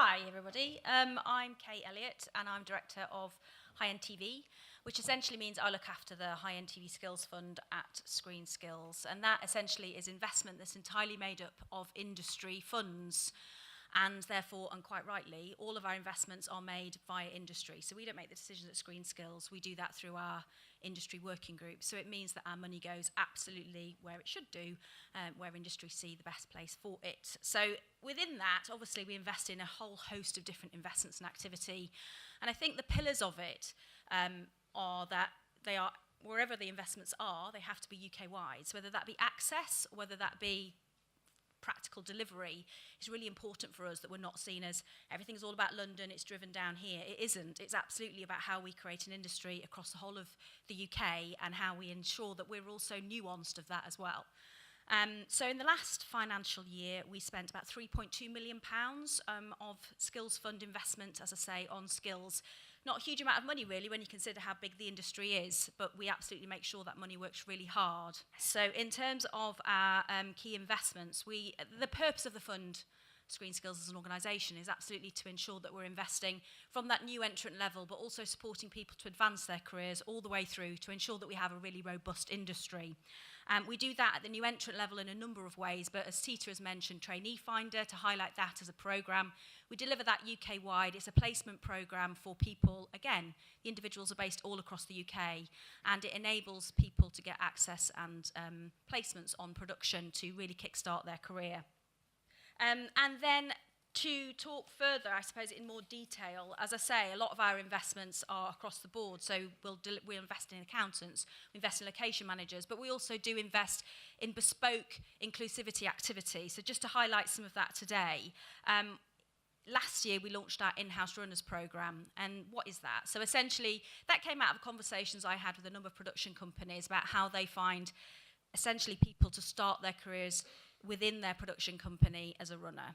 Hi everybody, I'm Kaye Elliott and I'm Director of High-End TV, which essentially means I look after the High-End TV Skills Fund at ScreenSkills, and that essentially is investment that's entirely made up of industry funds, and therefore, and quite rightly, all of our investments are made via industry. So we don't make the decisions at ScreenSkills, we do that through our industry working group. So it means that our money goes absolutely where it should do, where industry see the best place for it. So within that, obviously we invest in a whole host of different investments and activity. And I think the pillars of it are that they are, wherever the investments are, they have to be UK-wide. So whether that be access, or whether that be practical delivery, is really important for us, that we're not seen as everything's all about London, it's driven down here. It isn't. It's absolutely about how we create an industry across the whole of the UK and how we ensure that we're also nuanced of that as well. So in the last financial year, we spent about £3.2 million of skills fund investment, as I say, on skills. Not a huge amount of money, really, when you consider how big the industry is, but we absolutely make sure that money works really hard. So in terms of our key investments, the purpose of the fund, ScreenSkills as an organisation, is absolutely to ensure that we're investing from that new entrant level, but also supporting people to advance their careers all the way through to ensure that we have a really robust industry. We do that at the new entrant level in a number of ways, but as Tita has mentioned, Trainee Finder, to highlight that as a programme. We deliver that UK-wide. It's a placement programme for people. Again, the individuals are based all across the UK, and it enables people to get access and placements on production to really kickstart their career. And then to talk further, I suppose, in more detail, as I say, a lot of our investments are across the board. So we invest in accountants, we invest in location managers, but we also do invest in bespoke inclusivity activity. So just to highlight some of that today, last year we launched our in-house runners programme. And what is that? So essentially, that came out of conversations I had with a number of production companies about how they find essentially people to start their careers within their production company as a runner.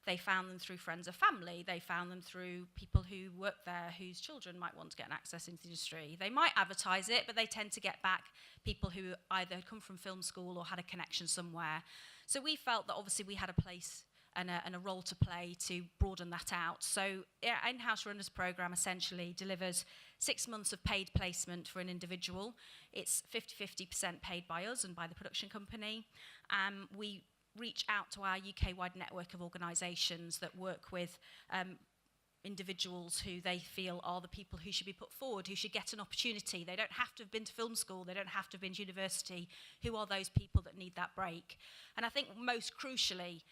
They found them through friends or family. They found them through people who work there whose children might want to get an access into the industry. They might advertise it, but they tend to get back people who either had come from film school or had a connection somewhere. So we felt that obviously we had a place and a role to play to broaden that out. So our in-house runners programme essentially delivers 6 months of paid placement for an individual. It's 50-50% paid by us and by the production company. We reach out to our UK-wide network of organisations that work with individuals who they feel are the people who should be put forward, who should get an opportunity. They don't have to have been to film school, they don't have to have been to university. Who are those people that need that break? And I think most crucially,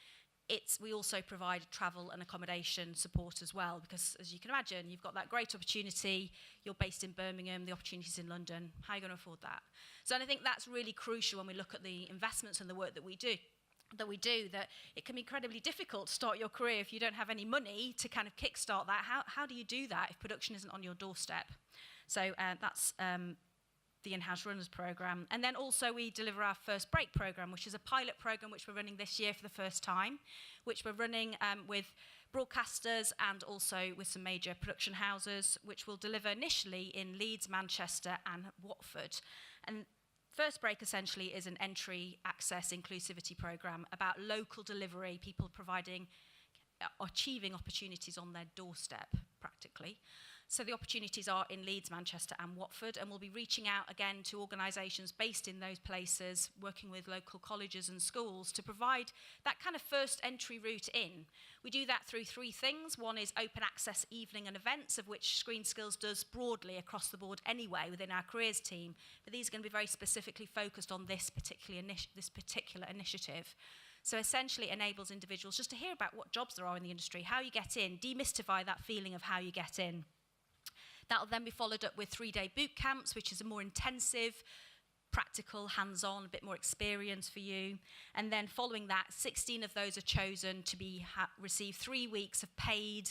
we also provide travel and accommodation support as well, because as you can imagine, you've got that great opportunity, you're based in Birmingham, the opportunity's in London, how are you going to afford that? So I think that's really crucial when we look at the investments and the work that we do, that it can be incredibly difficult to start your career if you don't have any money to kind of kickstart that. How do you do that if production isn't on your doorstep? So that's the in-house runners programme. And then also we deliver our first break programme, which is a pilot programme which we're running this year for the first time, which we're running with broadcasters and also with some major production houses, which will deliver initially in Leeds, Manchester and Watford. And First Break essentially is an entry access inclusivity programme about local delivery, people achieving opportunities on their doorstep, practically. So the opportunities are in Leeds, Manchester and Watford, and we'll be reaching out again to organisations based in those places, working with local colleges and schools to provide that kind of first entry route in. We do that through 3 things. One is open access evening and events, of which ScreenSkills does broadly across the board anyway within our careers team, but these are going to be very specifically focused on this particular initiative. So essentially enables individuals just to hear about what jobs there are in the industry, how you get in, demystify that feeling of how you get in. That'll then be followed up with 3-day boot camps, which is a more intensive, practical, hands-on, a bit more experience for you. And then following that, 16 of those are chosen to receive 3 weeks of paid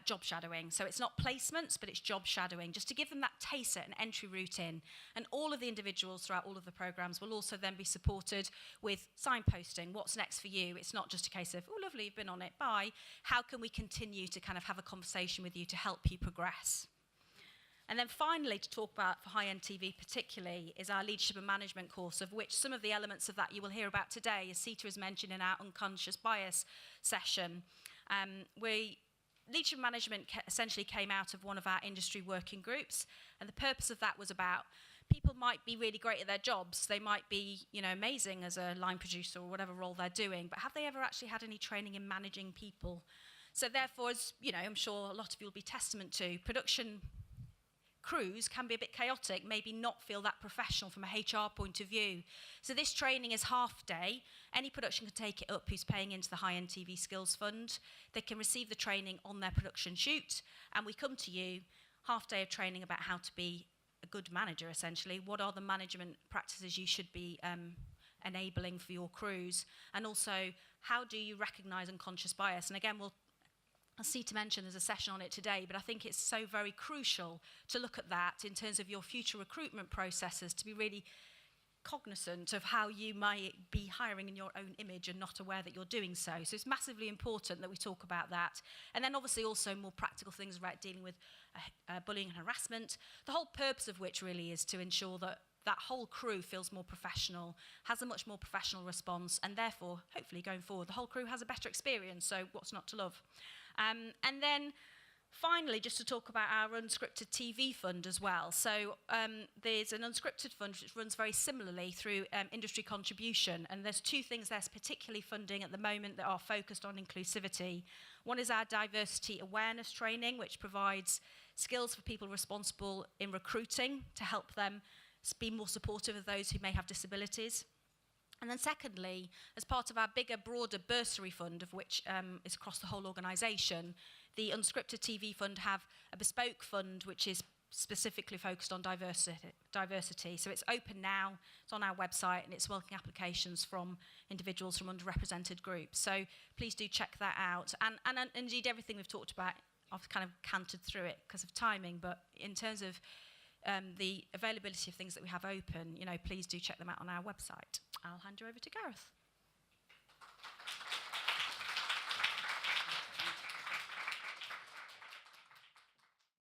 job shadowing. So it's not placements, but it's job shadowing, just to give them that taster and entry route in. And all of the individuals throughout all of the programmes will also then be supported with signposting. What's next for you? It's not just a case of, oh, lovely, you've been on it, bye. How can we continue to kind of have a conversation with you to help you progress? And then finally, to talk about for high-end TV particularly, is our leadership and management course, of which some of the elements of that you will hear about today, as Sita has mentioned in our unconscious bias session. We leadership management essentially came out of one of our industry working groups, and the purpose of that was about people might be really great at their jobs, they might be, you know, amazing as a line producer or whatever role they're doing, but have they ever actually had any training in managing people? So therefore, as you know, I'm sure a lot of you will be testament to, production crews can be a bit chaotic, maybe not feel that professional from a HR point of view. So this training is half day. Any production can take it up who's paying into the High-End TV Skills Fund. They can receive the training on their production shoot, and we come to you, half day of training about how to be a good manager, essentially. What are the management practices you should be enabling for your crews? And also, how do you recognise unconscious bias? And again, I'll see to mention there's a session on it today, but I think it's so very crucial to look at that in terms of your future recruitment processes, to be really cognizant of how you might be hiring in your own image and not aware that you're doing so. So it's massively important that we talk about that. And then obviously also more practical things about dealing with bullying and harassment, the whole purpose of which really is to ensure that that whole crew feels more professional, has a much more professional response, and therefore, hopefully going forward, the whole crew has a better experience, so what's not to love? And then finally, just to talk about our Unscripted TV Fund as well. So there's an Unscripted Fund which runs very similarly through industry contribution, and there's two things there's particularly funding at the moment that are focused on inclusivity. One is our diversity awareness training, which provides skills for people responsible in recruiting to help them be more supportive of those who may have disabilities. And then secondly, as part of our bigger, broader bursary fund, of which is across the whole organisation, the Unscripted TV Fund have a bespoke fund which is specifically focused on diversity. So it's open now, it's on our website, and it's welcoming applications from individuals from underrepresented groups. So please do check that out. And indeed, everything we've talked about, I've kind of cantered through it because of timing, but in terms of the availability of things that we have open, you know, please do check them out on our website. I'll hand you over to Gareth.